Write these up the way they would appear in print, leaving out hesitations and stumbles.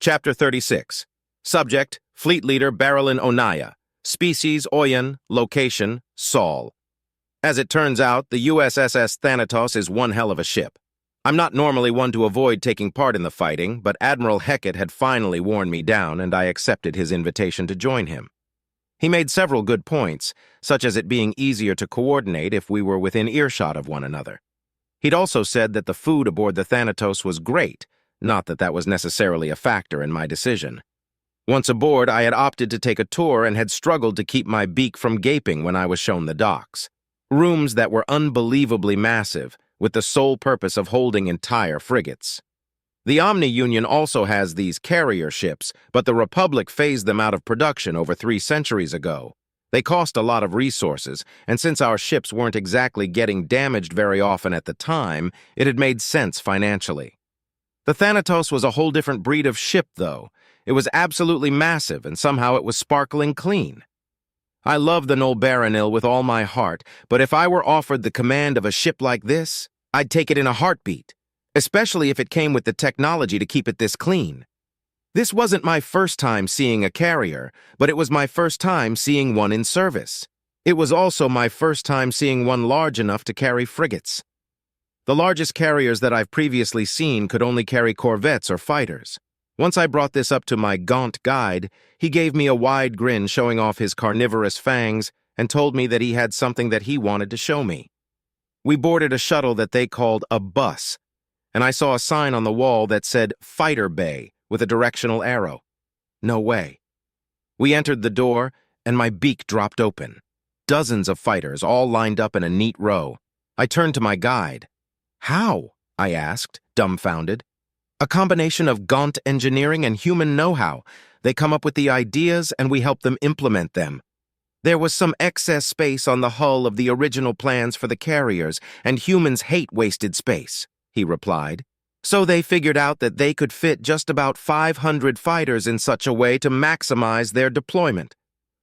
Chapter 36. Subject, Fleet Leader Barilyn Onaya. Species, Oyan. Location, Sol. As it turns out, the USS Thanatos is one hell of a ship. I'm not normally one to avoid taking part in the fighting, but Admiral Heckett had finally worn me down, and I accepted his invitation to join him. He made several good points, such as it being easier to coordinate if we were within earshot of one another. He'd also said that the food aboard the Thanatos was great, not that that was necessarily a factor in my decision. Once aboard, I had opted to take a tour and had struggled to keep my beak from gaping when I was shown the docks. Rooms that were unbelievably massive, with the sole purpose of holding entire frigates. The Omni Union also has these carrier ships, but the Republic phased them out of production over 3 centuries ago. They cost a lot of resources, and since our ships weren't exactly getting damaged very often at the time, it had made sense financially. The Thanatos was a whole different breed of ship, though. It was absolutely massive, and somehow it was sparkling clean. I love the Noel Baranil with all my heart, but if I were offered the command of a ship like this, I'd take it in a heartbeat, especially if it came with the technology to keep it this clean. This wasn't my first time seeing a carrier, but it was my first time seeing one in service. It was also my first time seeing one large enough to carry frigates. The largest carriers that I've previously seen could only carry corvettes or fighters. Once I brought this up to my gaunt guide, he gave me a wide grin showing off his carnivorous fangs and told me that he had something that he wanted to show me. We boarded a shuttle that they called a bus, and I saw a sign on the wall that said Fighter Bay with a directional arrow. No way. We entered the door, and my beak dropped open. Dozens of fighters, all lined up in a neat row. I turned to my guide. How? I asked, dumbfounded. A combination of gaunt engineering and human know-how. They come up with the ideas, and we help them implement them. There was some excess space on the hull of the original plans for the carriers, and humans hate wasted space, he replied. So they figured out that they could fit just about 500 fighters in such a way to maximize their deployment.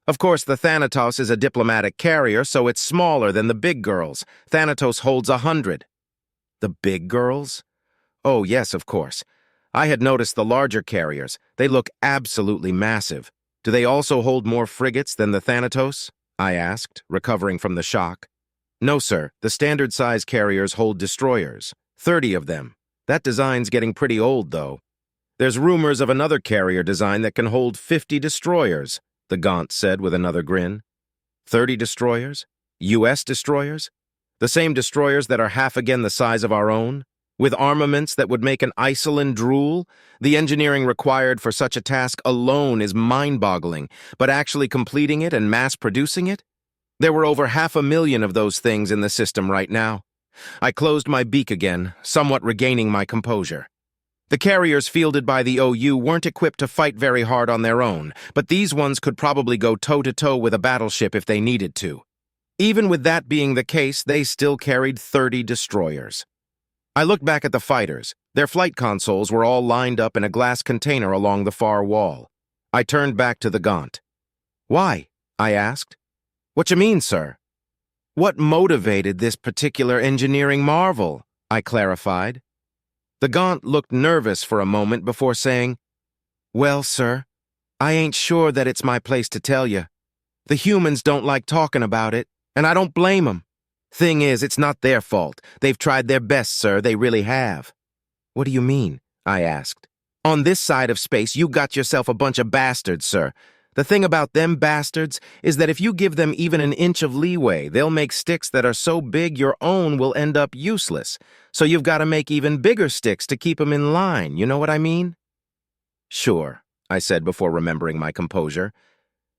Of course, the Thanatos is a diplomatic carrier, so it's smaller than the big girls. Thanatos holds 100. The big girls? Oh, yes, of course. I had noticed the larger carriers. They look absolutely massive. Do they also hold more frigates than the Thanatos? I asked, recovering from the shock. No, sir. The standard-size carriers hold destroyers. 30 of them. That design's getting pretty old, though. There's rumors of another carrier design that can hold 50 destroyers, the Gaunt said with another grin. 30 destroyers? U.S. destroyers? The same destroyers that are half again the size of our own? With armaments that would make an Iceland drool? The engineering required for such a task alone is mind-boggling, but actually completing it and mass-producing it? There were over 500,000 of those things in the system right now. I closed my beak again, somewhat regaining my composure. The carriers fielded by the OU weren't equipped to fight very hard on their own, but these ones could probably go toe-to-toe with a battleship if they needed to. Even with that being the case, they still carried 30 destroyers. I looked back at the fighters. Their flight consoles were all lined up in a glass container along the far wall. I turned back to the Gaunt. Why? I asked. What you mean, sir? What motivated this particular engineering marvel? I clarified. The Gaunt looked nervous for a moment before saying, Well, sir, I ain't sure that it's my place to tell you. The humans don't like talking about it, and I don't blame 'em. Thing is, it's not their fault. They've tried their best, sir, they really have. What do you mean? I asked. On this side of space, you got yourself a bunch of bastards, sir. The thing about them bastards is that if you give them even an inch of leeway, they'll make sticks that are so big your own will end up useless. So you've got to make even bigger sticks to keep them in line, you know what I mean? Sure, I said before remembering my composure.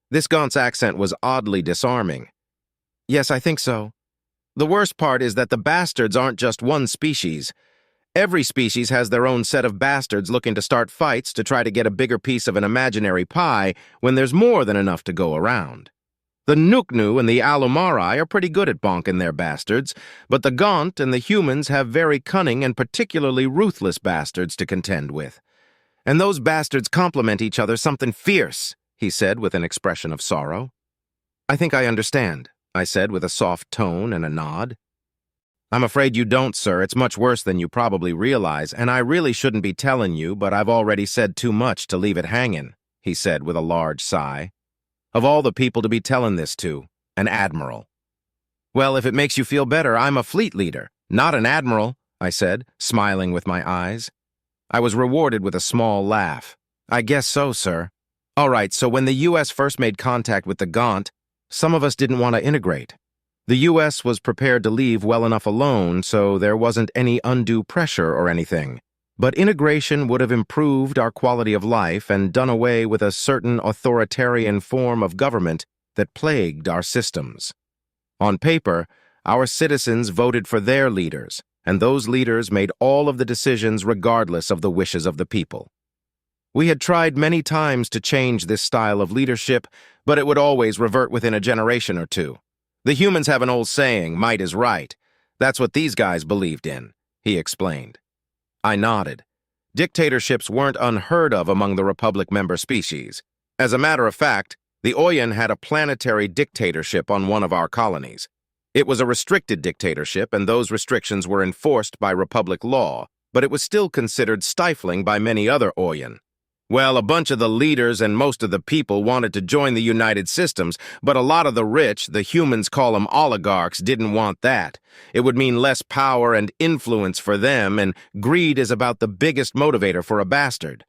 This Gaunt's accent was oddly disarming. Yes, I think so. The worst part is that the bastards aren't just one species. Every species has their own set of bastards looking to start fights to try to get a bigger piece of an imaginary pie when there's more than enough to go around. The Nuknu and the Alumari are pretty good at bonking their bastards, but the Gaunt and the humans have very cunning and particularly ruthless bastards to contend with. And those bastards complement each other something fierce, he said with an expression of sorrow. I think I understand, I said with a soft tone and a nod. I'm afraid you don't, sir. It's much worse than you probably realize, and I really shouldn't be telling you, but I've already said too much to leave it hanging, he said with a large sigh. Of all the people to be telling this to, an admiral. Well, if it makes you feel better, I'm a fleet leader, not an admiral, I said, smiling with my eyes. I was rewarded with a small laugh. I guess so, sir. All right, so when the U.S. first made contact with the Gaunt, some of us didn't want to integrate. The U.S. was prepared to leave well enough alone, so there wasn't any undue pressure or anything. But integration would have improved our quality of life and done away with a certain authoritarian form of government that plagued our systems. On paper, our citizens voted for their leaders, and those leaders made all of the decisions regardless of the wishes of the people. We had tried many times to change this style of leadership, but it would always revert within a generation or two. The humans have an old saying, might is right. That's what these guys believed in, he explained. I nodded. Dictatorships weren't unheard of among the Republic member species. As a matter of fact, the Oyen had a planetary dictatorship on one of our colonies. It was a restricted dictatorship, and those restrictions were enforced by Republic law, but it was still considered stifling by many other Oyen. Well, a bunch of the leaders and most of the people wanted to join the United Systems, but a lot of the rich, the humans call them oligarchs, didn't want that. It would mean less power and influence for them, and greed is about the biggest motivator for a bastard.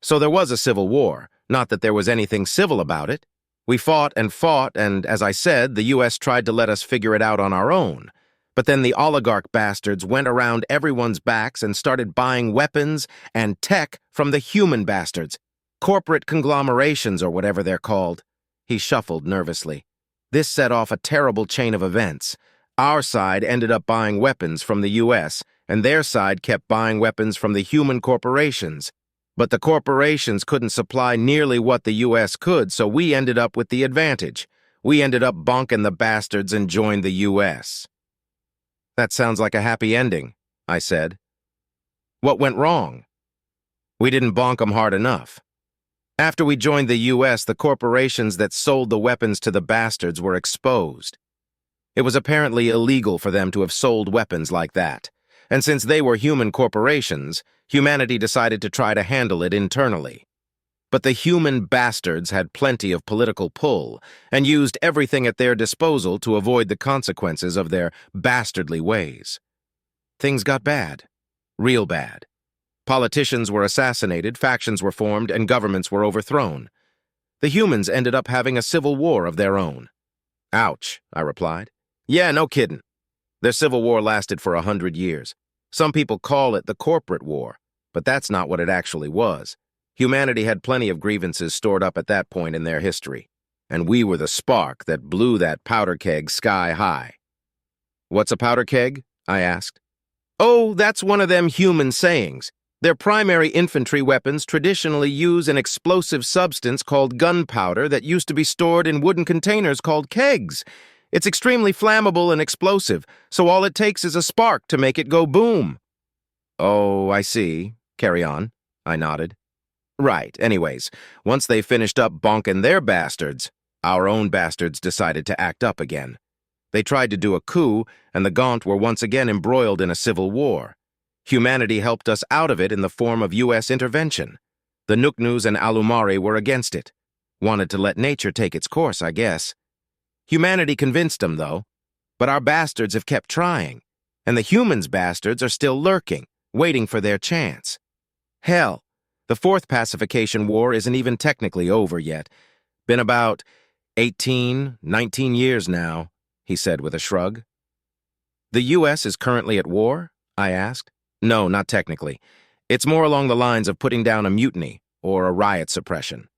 So there was a civil war, not that there was anything civil about it. We fought, and as I said, the U.S. tried to let us figure it out on our own. But then the oligarch bastards went around everyone's backs and started buying weapons and tech from the human bastards, corporate conglomerations or whatever they're called. He shuffled nervously. This set off a terrible chain of events. Our side ended up buying weapons from the U.S., and their side kept buying weapons from the human corporations. But the corporations couldn't supply nearly what the U.S. could, so we ended up with the advantage. We ended up bonking the bastards and joined the U.S. That sounds like a happy ending, I said. What went wrong? We didn't bonk them hard enough. After we joined the U.S., the corporations that sold the weapons to the bastards were exposed. It was apparently illegal for them to have sold weapons like that, and since they were human corporations, humanity decided to try to handle it internally. But the human bastards had plenty of political pull and used everything at their disposal to avoid the consequences of their bastardly ways. Things got bad. Real bad. Politicians were assassinated, factions were formed, and governments were overthrown. The humans ended up having a civil war of their own. Ouch, I replied. Yeah, no kidding. Their civil war lasted for 100 years. Some people call it the corporate war, but that's not what it actually was. Humanity had plenty of grievances stored up at that point in their history, and we were the spark that blew that powder keg sky high. What's a powder keg? I asked. Oh, that's one of them human sayings. Their primary infantry weapons traditionally use an explosive substance called gunpowder that used to be stored in wooden containers called kegs. It's extremely flammable and explosive, so all it takes is a spark to make it go boom. Oh, I see. Carry on. I nodded. Right, anyways, once they finished up bonking their bastards, our own bastards decided to act up again. They tried to do a coup, and the Gaunt were once again embroiled in a civil war. Humanity helped us out of it in the form of U.S. intervention. The Nuknus and Alumari were against it. Wanted to let nature take its course, I guess. Humanity convinced them, though. But our bastards have kept trying, and the humans' bastards are still lurking, waiting for their chance. Hell, the fourth pacification war isn't even technically over yet. Been about 18, 19 years now, he said with a shrug. The U.S. is currently at war? I asked. No, not technically. It's more along the lines of putting down a mutiny or a riot suppression.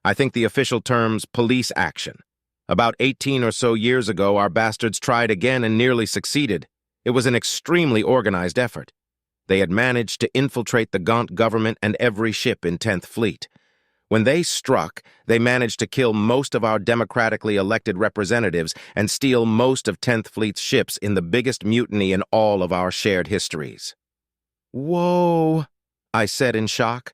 I think the official term's police action. About 18 or so years ago, our bastards tried again and nearly succeeded. It was an extremely organized effort. They had managed to infiltrate the Gaunt government and every ship in 10th Fleet. When they struck, they managed to kill most of our democratically elected representatives and steal most of 10th Fleet's ships in the biggest mutiny in all of our shared histories. Whoa, I said in shock.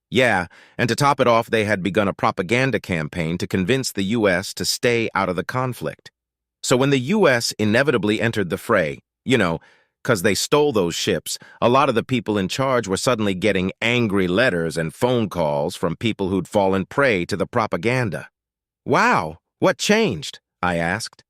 Yeah, and to top it off, they had begun a propaganda campaign to convince the U.S. to stay out of the conflict. So when the U.S. inevitably entered the fray, You know, 'cause they stole those ships, a lot of the people in charge were suddenly getting angry letters and phone calls from people who'd fallen prey to the propaganda. Wow, what changed? I asked.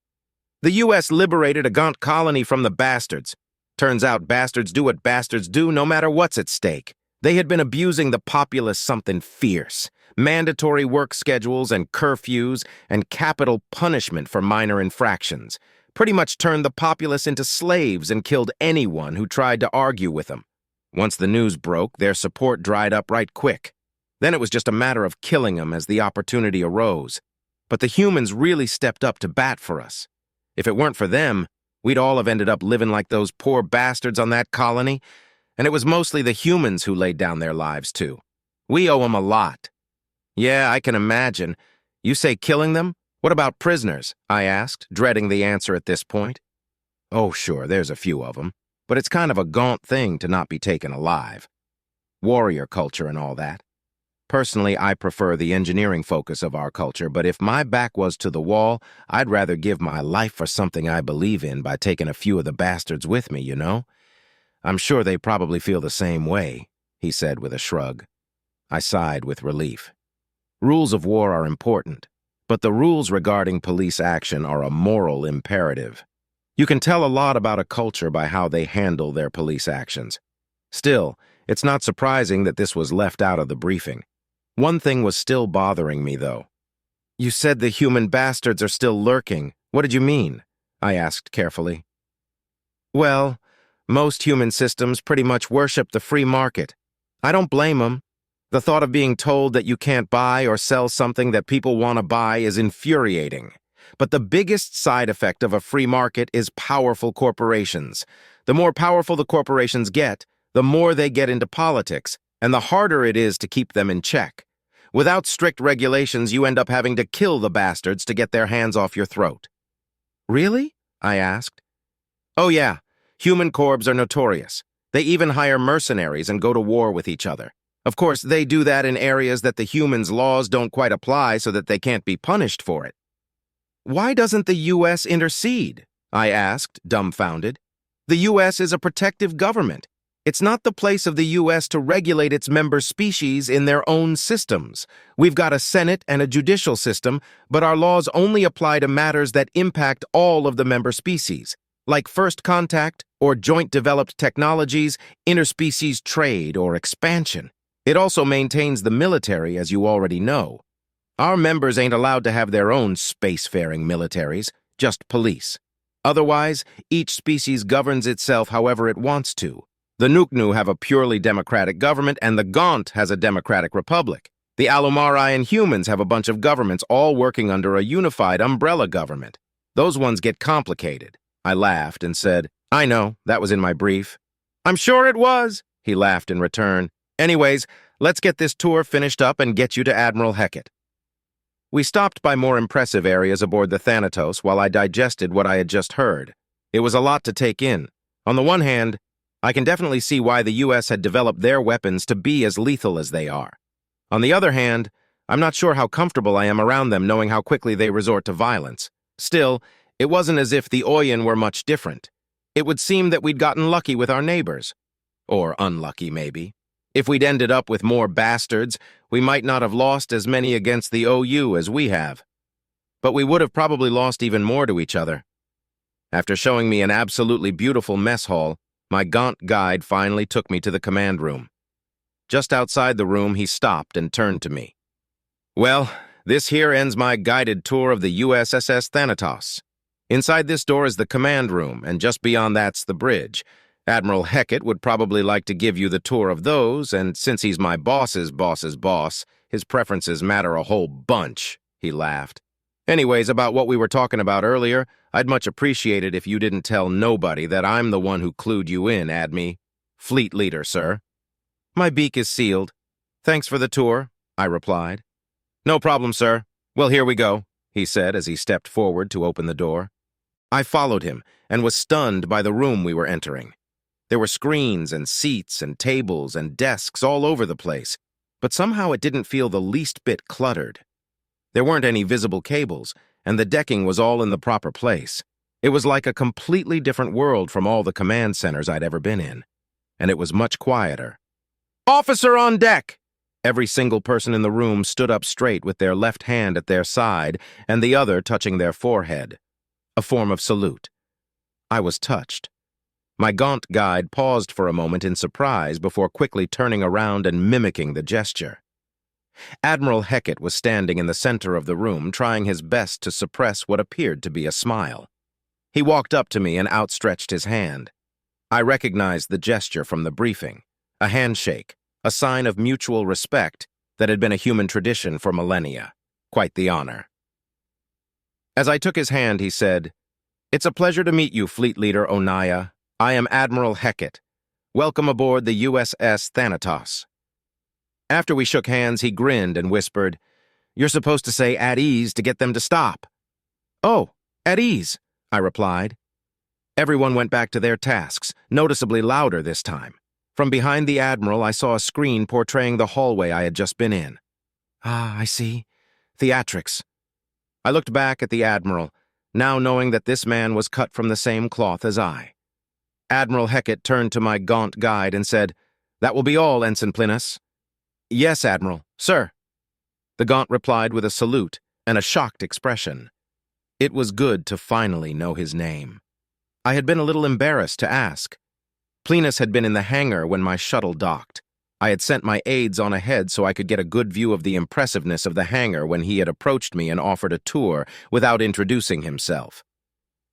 The U.S. liberated a Gaunt colony from the bastards. Turns out bastards do what bastards do no matter what's at stake. They had been abusing the populace something fierce. Mandatory work schedules and curfews and capital punishment for minor infractions. Pretty much turned the populace into slaves and killed anyone who tried to argue with them. Once the news broke, their support dried up right quick. Then it was just a matter of killing them as the opportunity arose. But the humans really stepped up to bat for us. If it weren't for them, we'd all have ended up living like those poor bastards on that colony, and it was mostly the humans who laid down their lives, too. We owe them a lot. Yeah, I can imagine. You say killing them? What about prisoners? I asked, dreading the answer at this point. Oh, sure, there's a few of them, but it's kind of a gaunt thing to not be taken alive. Warrior culture and all that. Personally, I prefer the engineering focus of our culture, but if my back was to the wall, I'd rather give my life for something I believe in by taking a few of the bastards with me, you know? I'm sure they probably feel the same way, he said with a shrug. I sighed with relief. Rules of war are important, but the rules regarding police action are a moral imperative. You can tell a lot about a culture by how they handle their police actions. Still, it's not surprising that this was left out of the briefing. One thing was still bothering me, though. You said the human bastards are still lurking. What did you mean? I asked carefully. Well, most human systems pretty much worship the free market. I don't blame them. The thought of being told that you can't buy or sell something that people want to buy is infuriating. But the biggest side effect of a free market is powerful corporations. The more powerful the corporations get, the more they get into politics, and the harder it is to keep them in check. Without strict regulations, you end up having to kill the bastards to get their hands off your throat. Really? I asked. Oh yeah, human corps are notorious. They even hire mercenaries and go to war with each other. Of course, they do that in areas that the humans' laws don't quite apply so that they can't be punished for it. Why doesn't the U.S. intercede? I asked, dumbfounded. The U.S. is a protective government. It's not the place of the U.S. to regulate its member species in their own systems. We've got a Senate and a judicial system, but our laws only apply to matters that impact all of the member species, like first contact or joint developed technologies, interspecies trade, or expansion. It also maintains the military, as you already know. Our members ain't allowed to have their own spacefaring militaries, just police. Otherwise, each species governs itself however it wants to. The Nuknu have a purely democratic government, and the Gaunt has a democratic republic. The Alumari and humans have a bunch of governments all working under a unified umbrella government. Those ones get complicated. I laughed and said, I know, that was in my brief. I'm sure it was, he laughed in return. Anyways, let's get this tour finished up and get you to Admiral Hecat. We stopped by more impressive areas aboard the Thanatos while I digested what I had just heard. It was a lot to take in. On the one hand, I can definitely see why the U.S. had developed their weapons to be as lethal as they are. On the other hand, I'm not sure how comfortable I am around them knowing how quickly they resort to violence. Still, it wasn't as if the Oyen were much different. It would seem that we'd gotten lucky with our neighbors. Or unlucky, maybe. If we'd ended up with more bastards, we might not have lost as many against the OU as we have. But we would have probably lost even more to each other. After showing me an absolutely beautiful mess hall, my Gaunt guide finally took me to the command room. Just outside the room, he stopped and turned to me. Well, this here ends my guided tour of the USS Thanatos. Inside this door is the command room, and just beyond that's the bridge. Admiral Hecat would probably like to give you the tour of those, and since he's my boss's boss's boss, his preferences matter a whole bunch, he laughed. Anyways, about what we were talking about earlier, I'd much appreciate it if you didn't tell nobody that I'm the one who clued you in, Admi. Fleet leader, sir. My beak is sealed. Thanks for the tour, I replied. No problem, sir. Well, here we go, he said as he stepped forward to open the door. I followed him and was stunned by the room we were entering. There were screens and seats and tables and desks all over the place, but somehow it didn't feel the least bit cluttered. There weren't any visible cables, and the decking was all in the proper place. It was like a completely different world from all the command centers I'd ever been in, and it was much quieter. "Officer on deck!" Every single person in the room stood up straight with their left hand at their side and the other touching their forehead, a form of salute. I was touched. My gaunt guide paused for a moment in surprise before quickly turning around and mimicking the gesture. Admiral Hecat was standing in the center of the room, trying his best to suppress what appeared to be a smile. He walked up to me and outstretched his hand. I recognized the gesture from the briefing, a handshake, a sign of mutual respect that had been a human tradition for millennia. Quite the honor. As I took his hand, he said, "It's a pleasure to meet you, Fleet Leader Onaya. I am Admiral Hecat. Welcome aboard the USS Thanatos." After we shook hands, he grinned and whispered, "You're supposed to say 'at ease' to get them to stop." "Oh, at ease," I replied. Everyone went back to their tasks, noticeably louder this time. From behind the Admiral, I saw a screen portraying the hallway I had just been in. "Ah, I see. Theatrics." I looked back at the Admiral, now knowing that this man was cut from the same cloth as I. Admiral Hecat turned to my gaunt guide and said, "That will be all, Ensign Plinus." "Yes, Admiral. Sir." The gaunt replied with a salute and a shocked expression. It was good to finally know his name. I had been a little embarrassed to ask. Plinus had been in the hangar when my shuttle docked. I had sent my aides on ahead so I could get a good view of the impressiveness of the hangar when he had approached me and offered a tour without introducing himself.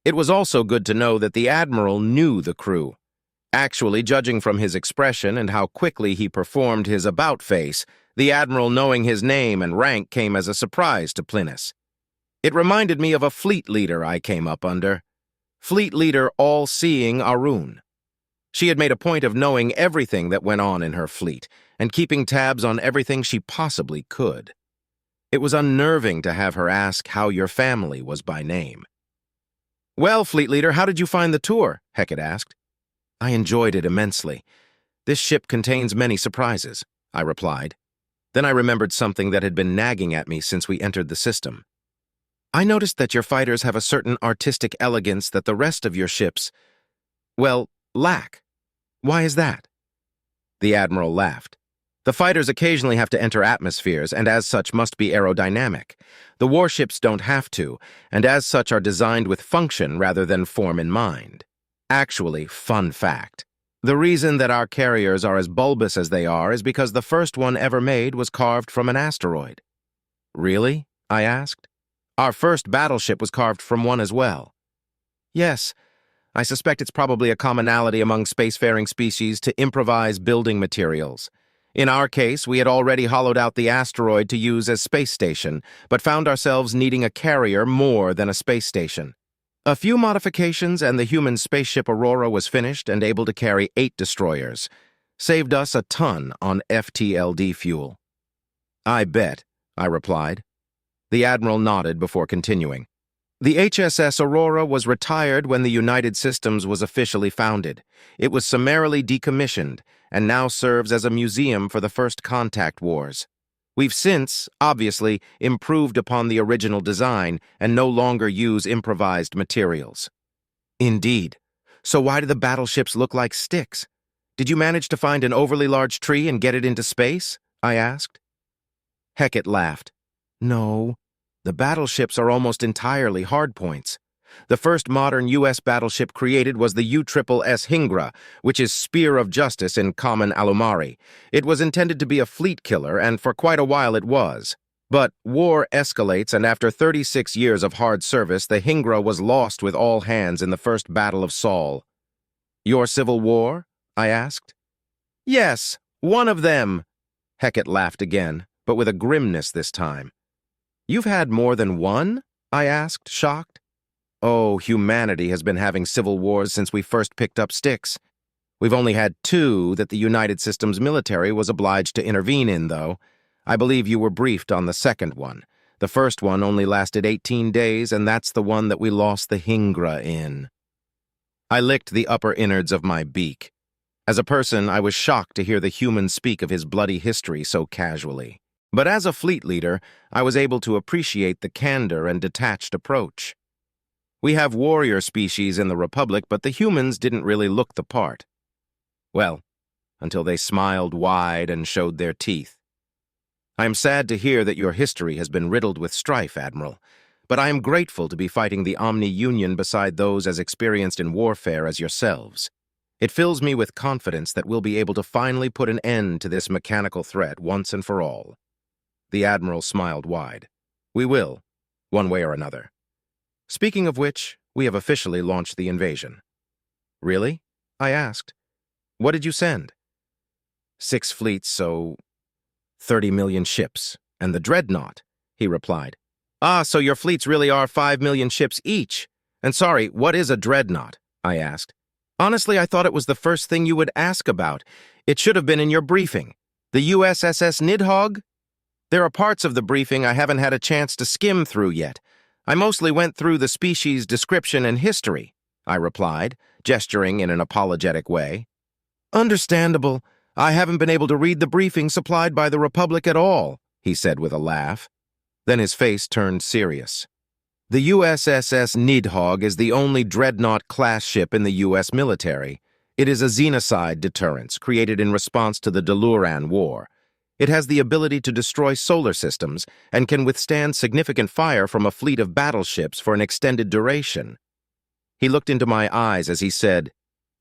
It was also good to know that the Admiral knew the crew. Actually, judging from his expression and how quickly he performed his about-face, the Admiral knowing his name and rank came as a surprise to Plinus. It reminded me of a fleet leader I came up under. Fleet Leader All-Seeing Arun. She had made a point of knowing everything that went on in her fleet and keeping tabs on everything she possibly could. It was unnerving to have her ask how your family was by name. "Well, Fleet Leader, how did you find the tour?" Hecat asked. "I enjoyed it immensely. This ship contains many surprises," I replied. Then I remembered something that had been nagging at me since we entered the system. "I noticed that your fighters have a certain artistic elegance that the rest of your ships, well, lack. Why is that?" The Admiral laughed. "The fighters occasionally have to enter atmospheres, and as such must be aerodynamic. The warships don't have to, and as such are designed with function rather than form in mind. Actually, fun fact, the reason that our carriers are as bulbous as they are is because the first one ever made was carved from an asteroid." "Really?" I asked. "Our first battleship was carved from one as well." "Yes. I suspect it's probably a commonality among spacefaring species to improvise building materials. In our case, we had already hollowed out the asteroid to use as space station, but found ourselves needing a carrier more than a space station. A few modifications and the human spaceship Aurora was finished and able to carry 8 destroyers. Saved us a ton on FTLD fuel." "I bet," I replied. The Admiral nodded before continuing. "The HSS Aurora was retired when the United Systems was officially founded. It was summarily decommissioned and now serves as a museum for the First Contact Wars. We've since, obviously, improved upon the original design and no longer use improvised materials." "Indeed. So why do the battleships look like sticks? Did you manage to find an overly large tree and get it into space?" I asked. Hecat laughed. "No. The battleships are almost entirely hardpoints. The first modern U.S. battleship created was the USSS Hingra, which is Spear of Justice in common Alumari. It was intended to be a fleet killer, and for quite a while it was. But war escalates, and after 36 years of hard service, the Hingra was lost with all hands in the First Battle of Saul." "Your Civil War?" I asked. "Yes, one of them." Hecat laughed again, but with a grimness this time. "You've had more than one?" I asked, shocked. "Oh, humanity has been having civil wars since we first picked up sticks. We've only had 2 that the United Systems military was obliged to intervene in, though. I believe you were briefed on the second one. The first one only lasted 18 days, and that's the one that we lost the Hingra in." I licked the upper innards of my beak. As a person, I was shocked to hear the human speak of his bloody history so casually. But as a fleet leader, I was able to appreciate the candor and detached approach. We have warrior species in the Republic, but the humans didn't really look the part. Well, until they smiled wide and showed their teeth. I am sad to hear that your history has been riddled with strife, Admiral, but I am grateful to be fighting the Omni-Union beside those as experienced in warfare as yourselves. It fills me with confidence that we'll be able to finally put an end to this mechanical threat once and for all. The Admiral smiled wide. We will, one way or another. Speaking of which, we have officially launched the invasion. Really? I asked. What did you send? 6 fleets, so 30 million ships, and the Dreadnought, he replied. Ah, so your fleets really are 5 million ships each. And sorry, what is a Dreadnought? I asked. Honestly, I thought it was the first thing you would ask about. It should have been in your briefing. The USSS Nidhogg? There are parts of the briefing I haven't had a chance to skim through yet. I mostly went through the species description and history, I replied, gesturing in an apologetic way. Understandable. I haven't been able to read the briefing supplied by the Republic at all, he said with a laugh. Then his face turned serious. The USSS Nidhogg is the only Dreadnought-class ship in the U.S. military. It is a xenocide deterrence created in response to the Deluran War. It has the ability to destroy solar systems and can withstand significant fire from a fleet of battleships for an extended duration. He looked into my eyes as he said,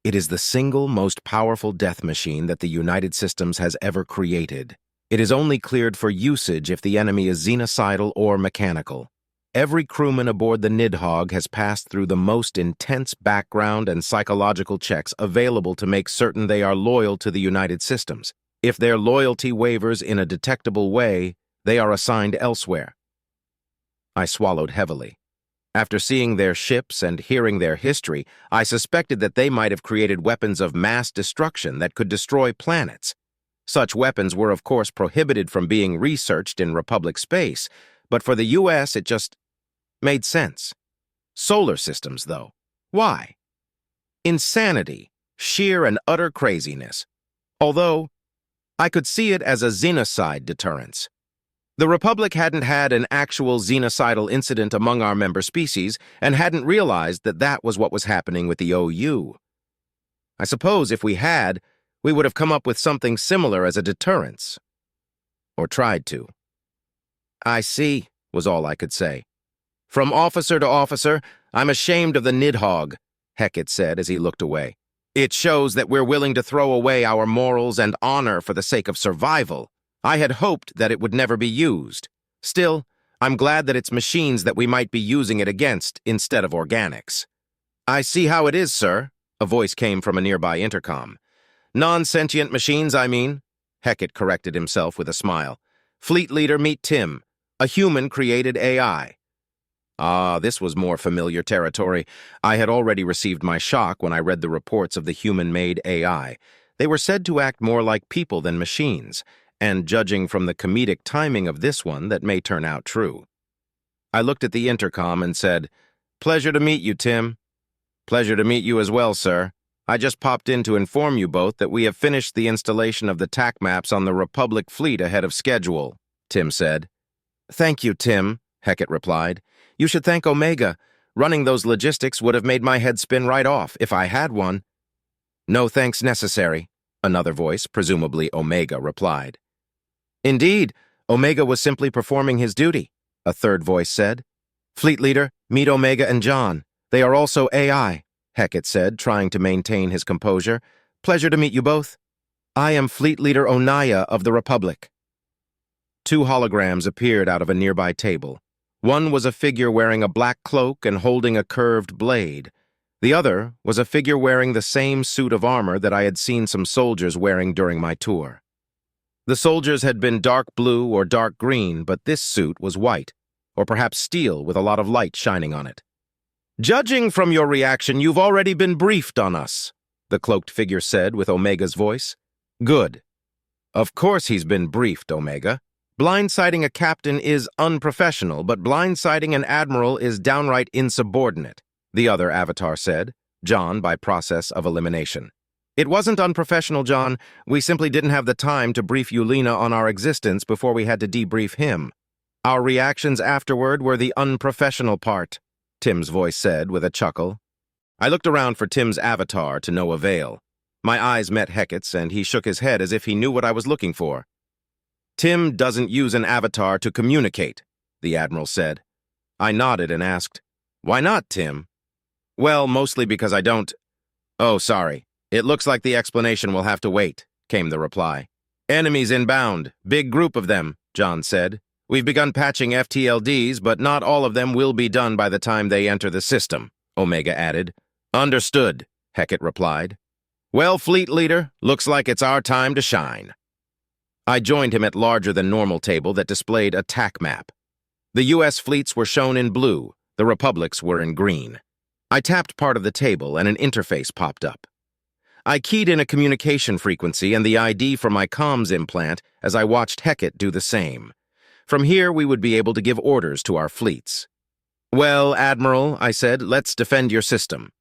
"It is the single most powerful death machine that the United Systems has ever created. It is only cleared for usage if the enemy is xenocidal or mechanical. Every crewman aboard the Nidhogg has passed through the most intense background and psychological checks available to make certain they are loyal to the United Systems. If their loyalty wavers in a detectable way, they are assigned elsewhere." I swallowed heavily. After seeing their ships and hearing their history, I suspected that they might have created weapons of mass destruction that could destroy planets. Such weapons were, of course, prohibited from being researched in Republic space, but for the U.S. it just made sense. Solar systems, though. Why? Insanity, sheer and utter craziness. Although, I could see it as a xenocide deterrence. The Republic hadn't had an actual xenocidal incident among our member species and hadn't realized that that was what was happening with the OU. I suppose if we had, we would have come up with something similar as a deterrence. Or tried to. I see, was all I could say. From officer to officer, I'm ashamed of the Nidhogg, Hackett said as he looked away. It shows that we're willing to throw away our morals and honor for the sake of survival. I had hoped that it would never be used. Still, I'm glad that it's machines that we might be using it against instead of organics. I see how it is, sir, a voice came from a nearby intercom. Non-sentient machines, I mean, Hackett corrected himself with a smile. Fleet leader, meet Tim, a human-created AI. Ah, this was more familiar territory. I had already received my shock when I read the reports of the human-made AI. They were said to act more like people than machines, and judging from the comedic timing of this one, that may turn out true. I looked at the intercom and said, "Pleasure to meet you, Tim." "Pleasure to meet you as well, sir. I just popped in to inform you both that we have finished the installation of the TAC maps on the Republic fleet ahead of schedule," Tim said. "Thank you, Tim," Hackett replied. "You should thank Omega. Running those logistics would have made my head spin right off, if I had one." "No thanks necessary," another voice, presumably Omega, replied. "Indeed, Omega was simply performing his duty," a third voice said. "Fleet leader, meet Omega and John. They are also AI," Hackett said, trying to maintain his composure. "Pleasure to meet you both. I am Fleet Leader Onaya of the Republic." 2 holograms appeared out of a nearby table. One was a figure wearing a black cloak and holding a curved blade. The other was a figure wearing the same suit of armor that I had seen some soldiers wearing during my tour. The soldiers had been dark blue or dark green, but this suit was white, or perhaps steel with a lot of light shining on it. "Judging from your reaction, you've already been briefed on us," the cloaked figure said with Omega's voice. "Good. Of course he's been briefed, Omega. Blindsiding a captain is unprofessional, but blindsiding an admiral is downright insubordinate," the other avatar said, John by process of elimination. "It wasn't unprofessional, John. We simply didn't have the time to brief Yulina on our existence before we had to debrief him. Our reactions afterward were the unprofessional part." Tim's voice said with a chuckle. I looked around for Tim's avatar to no avail. My eyes met Hecat's, and he shook his head as if he knew what I was looking for. Tim doesn't use an avatar to communicate, the Admiral said. I nodded and asked, Why not, Tim? Well, mostly because I don't... Oh, sorry. It looks like the explanation will have to wait, came the reply. Enemies inbound. Big group of them, John said. We've begun patching FTLDs, but not all of them will be done by the time they enter the system, Omega added. Understood, Hecat replied. Well, Fleet Leader, looks like it's our time to shine. I joined him at larger-than-normal table that displayed a TAC map. The U.S. fleets were shown in blue, the Republic's were in green. I tapped part of the table and an interface popped up. I keyed in a communication frequency and the ID for my comms implant as I watched Hecat do the same. From here, we would be able to give orders to our fleets. Well, Admiral, I said, let's defend your system.